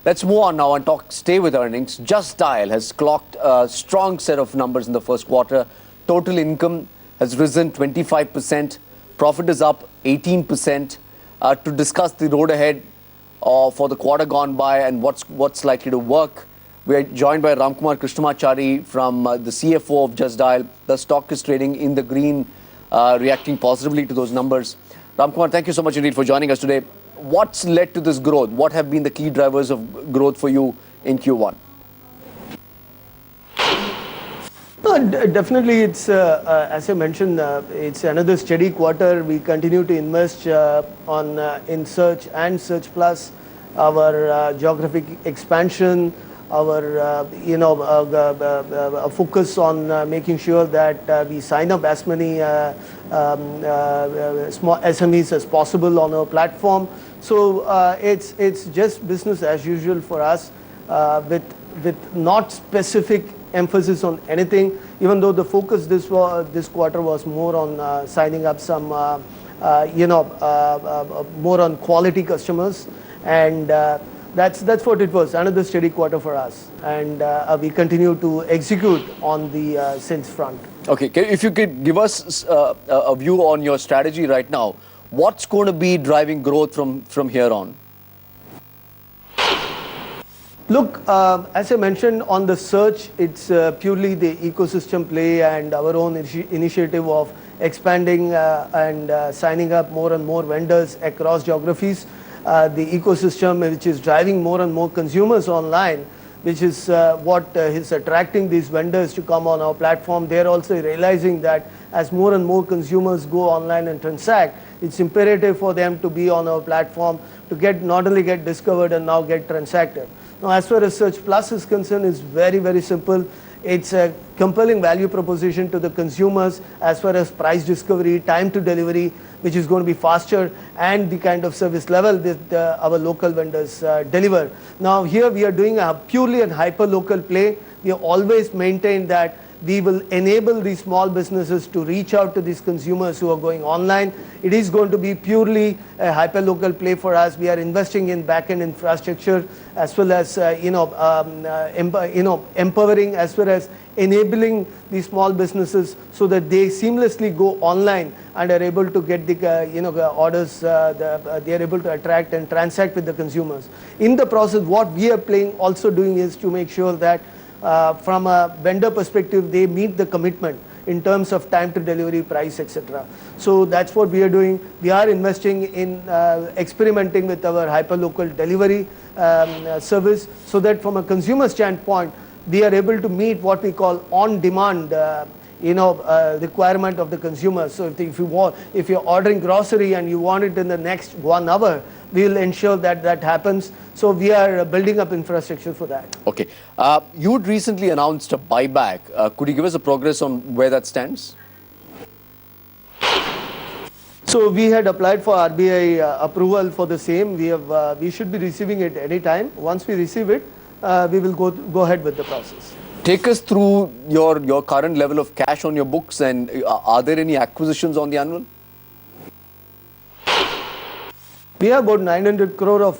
Let's move on now and stay with earnings. Justdial has clocked a strong set of numbers in the first quarter. Total income has risen 25%. Profit is up 18%. To discuss the road ahead for the quarter gone by and what's likely to work, we are joined by Ramkumar Krishnamachari from the CFO of Justdial. The stock is trading in the green, reacting positively to those numbers. Ramkumar, thank you so much indeed for joining us today. What's led to this growth? What have been the key drivers of growth for you in Q1? Definitely, it's as I mentioned, it's another steady quarter. We continue to invest in Search and Search Plus, our geographic expansion, our focus on making sure that we sign up as many small SMEs as possible on our platform. So it's just business as usual for us, with not specific emphasis on anything, even though the focus this quarter was more on signing up some more on quality customers, and that's what it was. Another steady quarter for us, and we continue to execute on the sales front. Okay, if you could give us a view on your strategy right now, what's going to be driving growth from here on? Look, as I mentioned, on the search, it's purely the ecosystem play and our own initiative of expanding and signing up more and more vendors across geographies. The ecosystem which is driving more and more consumers online, which is what is attracting these vendors to come on our platform. They're also realizing that as more and more consumers go online and transact, it's imperative for them to be on our platform to not only get discovered and now get transacted. Now, as far as Search Plus is concerned, it's very, very simple. It's a compelling value proposition to the consumers as far as price discovery, time to delivery, which is going to be faster, and the kind of service level that our local vendors deliver. Now, here we are doing a purely a hyper-local play. We have always maintained that we will enable these small businesses to reach out to these consumers who are going online. It is going to be purely a hyper-local play for us. We are investing in back-end infrastructure as well as empowering as well as enabling these small businesses so that they seamlessly go online and are able to get the orders. They are able to attract and transact with the consumers. In the process, what we are also doing is to make sure that from a vendor perspective, they meet the commitment in terms of time to delivery, price, etc. So that's what we are doing. We are investing in experimenting with our hyperlocal delivery service, so that from a consumer standpoint, we are able to meet what we call on-demand requirement of the consumer. So if you're ordering grocery and you want it in the next 1 hour, we will ensure that happens. So we are building up infrastructure for that. Okay. You had recently announced a buyback. Could you give us a progress on where that stands? So we had applied for RBI approval for the same. We should be receiving it any time. Once we receive it, we will go ahead with the process. Take us through your current level of cash on your books, and are there any acquisitions on the annual? We have about 900 crore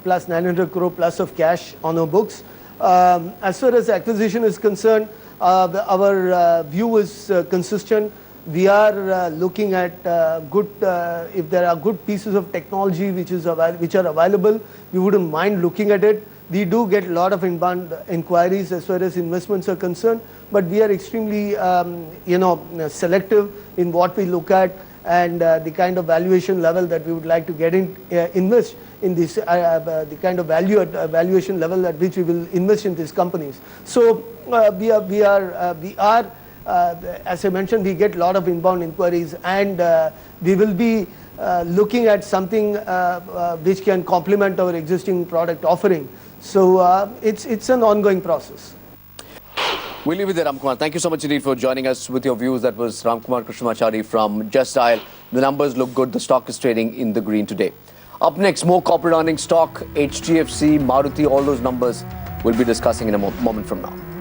plus of cash on our books. As far as acquisition is concerned, our view is consistent. We are looking at if there are good pieces of technology which are available, we wouldn't mind looking at it. We do get a lot of inbound inquiries as far as investments are concerned, but we are extremely selective in what we look at, and the kind of valuation level that we would like to invest in this, the kind of valuation level at which we will invest in these companies. So we are as I mentioned, we get a lot of inbound inquiries, and we will be looking at something which can complement our existing product offering. So it's an ongoing process. We'll leave it there, Ramkumar. Thank you so much indeed for joining us with your views. That was Ramkumar Krishnamachari from Justdial. The numbers look good. The stock is trading in the green today. Up next, more corporate earnings stock, HDFC, Maruti, all those numbers we'll be discussing in a moment from now.